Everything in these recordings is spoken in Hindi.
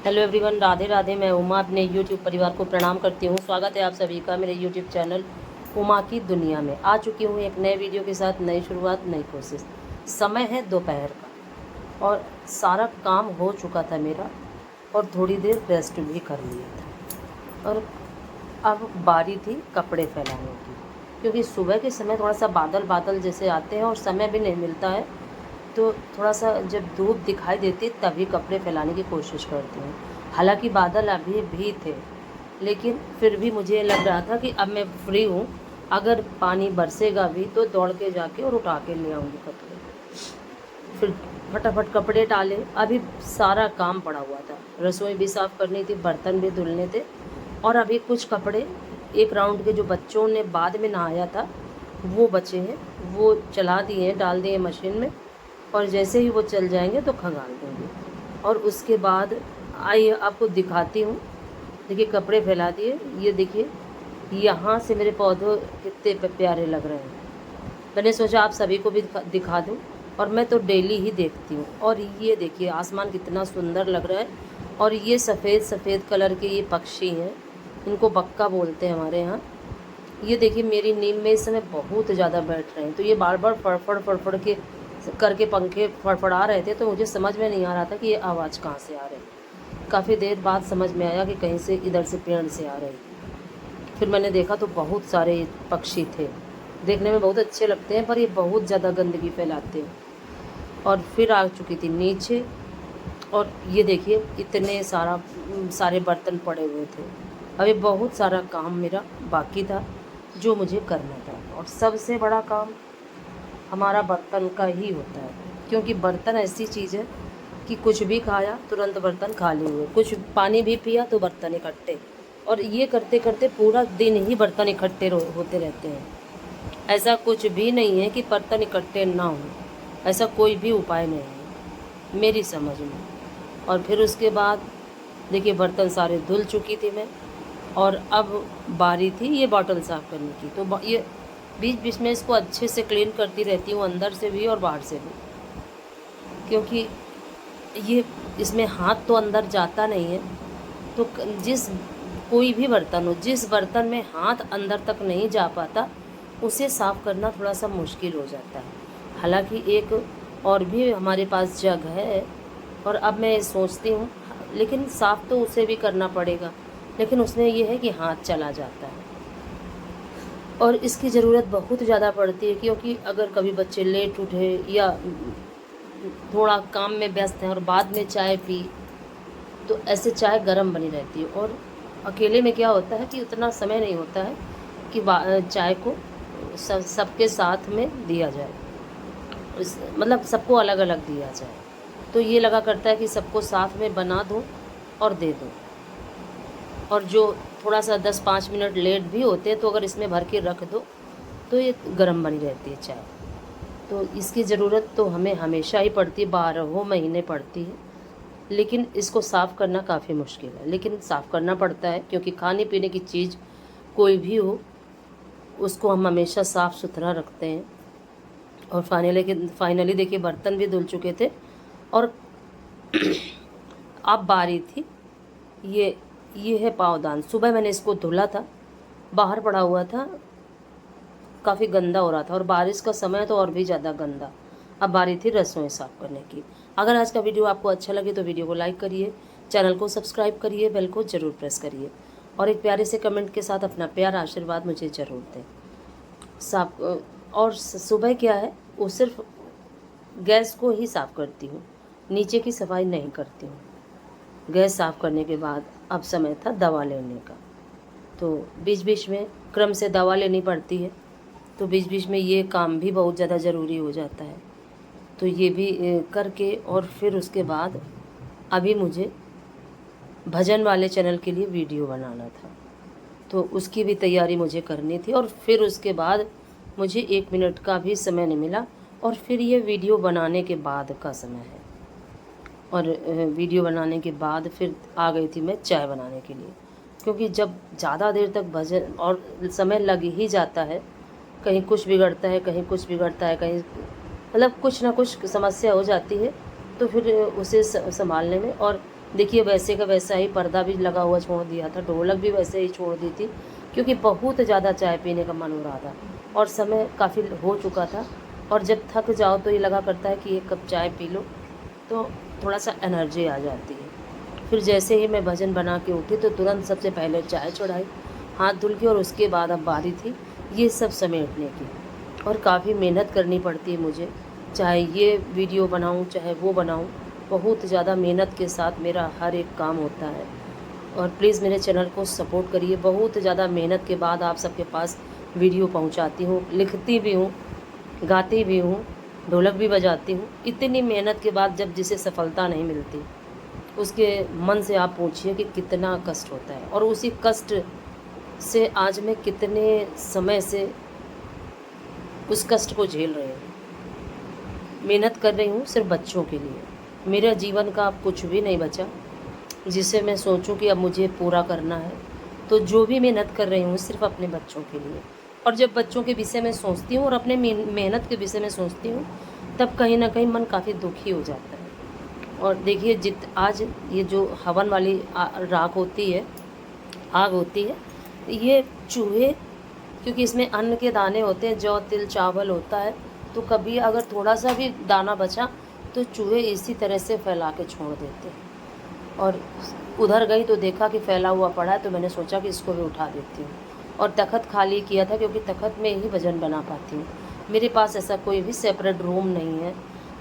Hello everyone, Radhe Radhe. मैं उमा अपने यूट्यूब परिवार को प्रणाम करती हूँ। स्वागत है आप सभी का मेरे यूट्यूब चैनल उमा की दुनिया में। आ चुकी हूँ एक नए वीडियो के साथ, नई शुरुआत, नई कोशिश। समय है दोपहर का और सारा काम हो चुका था मेरा और थोड़ी देर रेस्ट भी कर लिया था। और अब बारी थी कपड़े फैलाने की, क्योंकि सुबह के समय थोड़ा सा बादल बादल जैसे आते हैं और समय भी नहीं मिलता है, तो थोड़ा सा जब धूप दिखाई देती तभी कपड़े फैलाने की कोशिश करती हूँ। हालांकि बादल अभी भी थे, लेकिन फिर भी मुझे लग रहा था कि अब मैं फ्री हूँ, अगर पानी बरसेगा भी तो दौड़ के जाके और उठा के ले आऊँगी कपड़े। फिर फटाफट कपड़े डाले। अभी सारा काम पड़ा हुआ था, रसोई भी साफ़ करनी थी, बर्तन भी धुलने थे, और अभी कुछ कपड़े एक राउंड के जो बच्चों ने बाद में नहाया था वो बचे हैं, वो चला दिए, डाल दिए मशीन में, और जैसे ही वो चल जाएंगे तो खंगाल देंगे। और उसके बाद आइए आपको दिखाती हूँ। देखिए कपड़े फैला दिए, ये देखिए यहाँ से मेरे पौधे कितने प्यारे लग रहे हैं। मैंने सोचा आप सभी को भी दिखा दूँ, और मैं तो डेली ही देखती हूँ। और ये देखिए आसमान कितना सुंदर लग रहा है, और ये सफ़ेद सफ़ेद कलर के ये पक्षी हैं, इनको बक्का बोलते हैं हमारे यहाँ। ये देखिए मेरी नींद में इस समय बहुत ज़्यादा बैठ रहे हैं, तो ये बार बार फड़फड़ फड़फड़ के करके पंखे फड़फड़ा रहे थे, तो मुझे समझ में नहीं आ रहा था कि ये आवाज़ कहाँ से आ रही है। काफ़ी देर बाद समझ में आया कि कहीं से इधर से पेड़ से आ रही। फिर मैंने देखा तो बहुत सारे पक्षी थे, देखने में बहुत अच्छे लगते हैं, पर ये बहुत ज़्यादा गंदगी फैलाते हैं। और फिर आ चुकी थी नीचे, और ये देखिए इतने सारे बर्तन पड़े हुए थे। अभी बहुत सारा काम मेरा बाकी था जो मुझे करना था, और सबसे बड़ा काम हमारा बर्तन का ही होता है, क्योंकि बर्तन ऐसी चीज़ है कि कुछ भी खाया तुरंत बर्तन खाली हुए, कुछ पानी भी पिया तो बर्तन इकट्ठे, और ये करते करते पूरा दिन ही बर्तन इकट्ठे होते रहते हैं। ऐसा कुछ भी नहीं है कि बर्तन इकट्ठे ना हो, ऐसा कोई भी उपाय नहीं है मेरी समझ में। और फिर उसके बाद देखिए बर्तन सारे धुल चुकी थी मैं, और अब बारी थी ये बॉटल साफ़ करने की। तो ये बीच बीच में इसको अच्छे से क्लीन करती रहती हूँ, अंदर से भी और बाहर से भी, क्योंकि ये इसमें हाथ तो अंदर जाता नहीं है। तो कोई भी बर्तन हो, जिस बर्तन में हाथ अंदर तक नहीं जा पाता उसे साफ़ करना थोड़ा सा मुश्किल हो जाता है। हालांकि एक और भी हमारे पास जग है, और अब मैं सोचती हूँ, लेकिन साफ़ तो उसे भी करना पड़ेगा, लेकिन उसमें यह है कि हाथ चला जाता है, और इसकी ज़रूरत बहुत ज़्यादा पड़ती है, क्योंकि अगर कभी बच्चे लेट उठे या थोड़ा काम में व्यस्त हैं और बाद में चाय पी, तो ऐसे चाय गर्म बनी रहती है। और अकेले में क्या होता है कि उतना समय नहीं होता है कि चाय को सबके साथ में दिया जाए, मतलब सबको अलग अलग दिया जाए। तो ये लगा करता है कि सबको साथ में बना दो और दे दो, और जो थोड़ा सा 10-5 मिनट लेट भी होते हैं तो अगर इसमें भर के रख दो तो ये गर्म बनी रहती है चाय। तो इसकी ज़रूरत तो हमें हमेशा ही पड़ती है, 12 महीने पड़ती है, लेकिन इसको साफ़ करना काफ़ी मुश्किल है, लेकिन साफ़ करना पड़ता है, क्योंकि खाने पीने की चीज़ कोई भी हो उसको हम हमेशा साफ़ सुथरा रखते हैं। और फाइनली देखिए बर्तन भी धुल चुके थे, और अब बारी थी ये है पावदान। सुबह मैंने इसको धुला था, बाहर पड़ा हुआ था, काफ़ी गंदा हो रहा था, और बारिश का समय तो और भी ज़्यादा गंदा। अब बारी थी रसोई साफ़ करने की। अगर आज का वीडियो आपको अच्छा लगे तो वीडियो को लाइक करिए, चैनल को सब्सक्राइब करिए, बेल को ज़रूर प्रेस करिए, और एक प्यारे से कमेंट के साथ अपना प्यार आशीर्वाद मुझे ज़रूर दें। और सुबह क्या है, वो सिर्फ गैस को ही साफ़ करती हूँ, नीचे की सफाई नहीं करती हूँ। गैस साफ़ करने के बाद अब समय था दवा लेने का, तो बीच बीच में क्रम से दवा लेनी पड़ती है, तो बीच बीच में ये काम भी बहुत ज़्यादा ज़रूरी हो जाता है। तो ये भी करके, और फिर उसके बाद अभी मुझे भजन वाले चैनल के लिए वीडियो बनाना था, तो उसकी भी तैयारी मुझे करनी थी। और फिर उसके बाद मुझे 1 मिनट का भी समय नहीं मिला, और फिर ये वीडियो बनाने के बाद का समय है। और वीडियो बनाने के बाद फिर आ गई थी मैं चाय बनाने के लिए, क्योंकि जब ज़्यादा देर तक भजन और समय लग ही जाता है, कहीं कुछ बिगड़ता है, कहीं कुछ बिगड़ता है, कहीं मतलब कुछ ना कुछ समस्या हो जाती है, तो फिर उसे संभालने में, और देखिए वैसे का वैसा ही पर्दा भी लगा हुआ छोड़ दिया था, ढोलक भी वैसे ही छोड़ दी थी, क्योंकि बहुत ज़्यादा चाय पीने का मन हो रहा था और समय काफ़ी हो चुका था। और जब थक जाओ तो ये लगा करता है कि एक कप चाय पी लो तो थोड़ा सा एनर्जी आ जाती है। फिर जैसे ही मैं भजन बना के उठी तो तुरंत सबसे पहले चाय चढ़ाई हाथ धुल के, और उसके बाद अब बारी थी ये सब समेटने की। और काफ़ी मेहनत करनी पड़ती है मुझे, चाहे ये वीडियो बनाऊं चाहे वो बनाऊं, बहुत ज़्यादा मेहनत के साथ मेरा हर एक काम होता है। और प्लीज़ मेरे चैनल को सपोर्ट करिए। बहुत ज़्यादा मेहनत के बाद आप सबके पास वीडियो पहुंचाती हूँ, लिखती भी हूँ, गाती भी हूँ, ढोलक भी बजाती हूँ। इतनी मेहनत के बाद जब जिसे सफलता नहीं मिलती, उसके मन से आप पूछिए कि कितना कष्ट होता है। और उसी कष्ट से आज मैं कितने समय से उस कष्ट को झेल रही हूँ, मेहनत कर रही हूँ सिर्फ बच्चों के लिए। मेरा जीवन का अब कुछ भी नहीं बचा जिसे मैं सोचूं कि अब मुझे पूरा करना है। तो जो भी मेहनत कर रही हूँ सिर्फ अपने बच्चों के लिए। और जब बच्चों के विषय में सोचती हूँ और अपने मेहनत के विषय में सोचती हूँ, तब कहीं ना कहीं मन काफ़ी दुखी हो जाता है। और देखिए आज ये जो हवन वाली राख होती है, आग होती है, ये चूहे, क्योंकि इसमें अन्न के दाने होते हैं, जौ तिल चावल होता है, तो कभी अगर थोड़ा सा भी दाना बचा तो चूहे इसी तरह से फैला के छोड़ देते हैं। और उधर गई तो देखा कि फैला हुआ पड़ा है, तो मैंने सोचा कि इसको भी उठा देती हूँ। और तख़्त खाली किया था, क्योंकि तख़्त में ही भजन बना पाती हूँ। मेरे पास ऐसा कोई भी सेपरेट रूम नहीं है,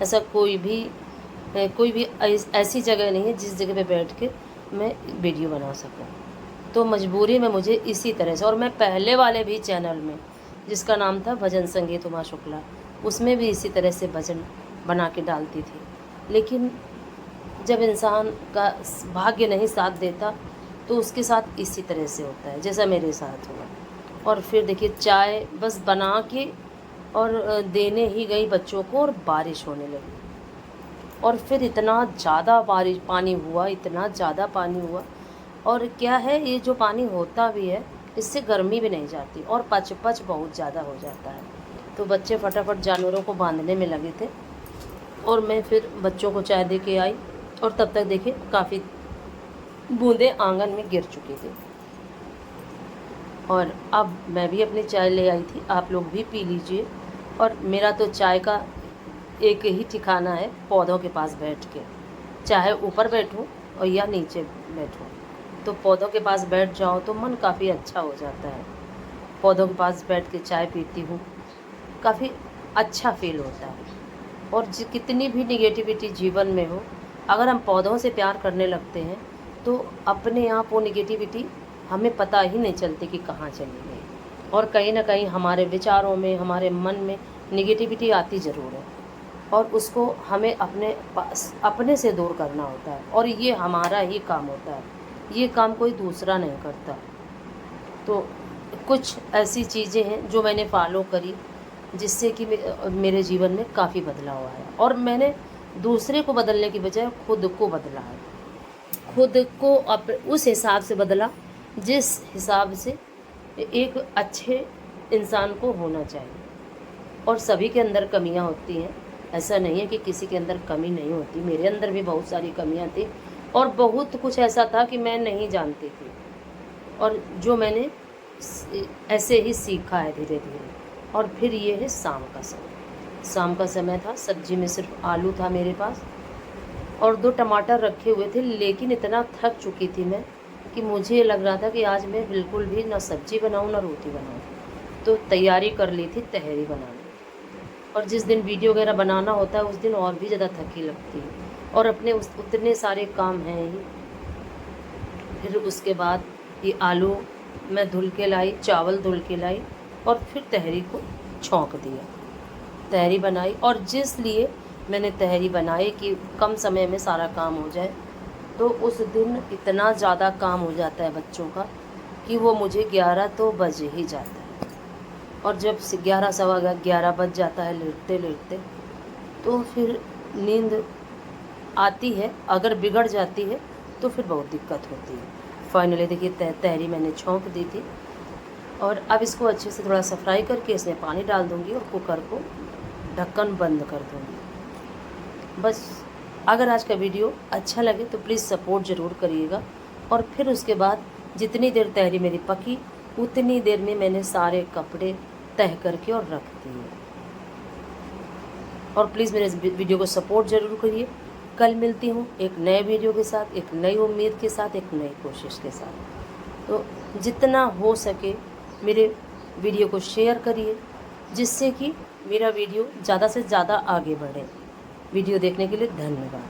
ऐसा कोई भी ऐसी जगह नहीं है जिस जगह पे बैठ के मैं वीडियो बना सकूँ। तो मजबूरी में मुझे इसी तरह से, और मैं पहले वाले भी चैनल में जिसका नाम था भजन संगीत उमा शुक्ला, उसमें भी इसी तरह से भजन बना के डालती थी। लेकिन जब इंसान का भाग्य नहीं साथ देता तो उसके साथ इसी तरह से होता है जैसा मेरे साथ हुआ। और फिर देखिए चाय बस बना के और देने ही गई बच्चों को, और बारिश होने लगी। और फिर इतना ज़्यादा बारिश पानी हुआ, इतना ज़्यादा पानी हुआ। और क्या है, ये जो पानी होता भी है इससे गर्मी भी नहीं जाती और पच बहुत ज़्यादा हो जाता है। तो बच्चे फटाफट जानवरों को बांधने में लगे थे और मैं फिर बच्चों को चाय दे के आई। और तब तक देखिए काफ़ी बूंदें आंगन में गिर चुकी थी। और अब मैं भी अपनी चाय ले आई थी, आप लोग भी पी लीजिए। और मेरा तो चाय का एक ही ठिकाना है, पौधों के पास बैठ के, चाहे ऊपर बैठूं और या नीचे बैठूं, तो पौधों के पास बैठ जाओ तो मन काफ़ी अच्छा हो जाता है। पौधों के पास बैठ के चाय पीती हूँ, काफ़ी अच्छा फील होता है। और कितनी भी निगेटिविटी जीवन में हो, अगर हम पौधों से प्यार करने लगते हैं तो अपने आप वो निगेटिविटी हमें पता ही नहीं चलती कि कहाँ चली गई। और कहीं ना कहीं हमारे विचारों में, हमारे मन में निगेटिविटी आती ज़रूर है, और उसको हमें अपने से दूर करना होता है। और ये हमारा ही काम होता है, ये काम कोई दूसरा नहीं करता। तो कुछ ऐसी चीज़ें हैं जो मैंने फॉलो करी, जिससे कि मेरे जीवन में काफ़ी बदलाव आया। और मैंने दूसरे को बदलने की बजाय खुद को बदला है, खुद को उस हिसाब से बदला जिस हिसाब से एक अच्छे इंसान को होना चाहिए। और सभी के अंदर कमियां होती हैं, ऐसा नहीं है कि किसी के अंदर कमी नहीं होती। मेरे अंदर भी बहुत सारी कमियां थी और बहुत कुछ ऐसा था कि मैं नहीं जानती थी, और जो मैंने ऐसे ही सीखा है धीरे धीरे। और फिर ये है शाम का समय था, सब्जी में सिर्फ आलू था मेरे पास और 2 टमाटर रखे हुए थे। लेकिन इतना थक चुकी थी मैं कि मुझे लग रहा था कि आज मैं बिल्कुल भी ना सब्जी बनाऊं ना रोटी बनाऊं। तो तैयारी कर ली थी तहरी बनाने। और जिस दिन वीडियो वगैरह बनाना होता है उस दिन और भी ज़्यादा थकी लगती है, और अपने उतने सारे काम हैं ही। फिर उसके बाद ये आलू मैं धुल के लाई, चावल धुल के लाई, और फिर तहरी को छौंक दिया, तहरी बनाई। और जिस लिए मैंने तहरी बनाई कि कम समय में सारा काम हो जाए, तो उस दिन इतना ज़्यादा काम हो जाता है बच्चों का कि वो मुझे 11 तो बज ही जाता है। और जब 11 सवा 11 बज जाता है लेटते लेटते, तो फिर नींद आती है, अगर बिगड़ जाती है तो फिर बहुत दिक्कत होती है। फाइनली देखिए तहरी मैंने छौंक दी थी, और अब इसको अच्छे से थोड़ा सा फ्राई करके इसमें पानी डाल दूँगी और कुकर को ढक्कन बंद कर दूँगी। बस अगर आज का वीडियो अच्छा लगे तो प्लीज़ सपोर्ट ज़रूर करिएगा। और फिर उसके बाद जितनी देर तहरी मेरी पकी उतनी देर में मैंने सारे कपड़े तह करके और रख दिए। और प्लीज़ मेरे वीडियो को सपोर्ट ज़रूर करिए। कल मिलती हूँ एक नए वीडियो के साथ, एक नई उम्मीद के साथ, एक नई कोशिश के साथ। तो जितना हो सके मेरे वीडियो को शेयर करिए, जिससे कि मेरा वीडियो ज़्यादा से ज़्यादा आगे बढ़े। वीडियो देखने के लिए धन्यवाद।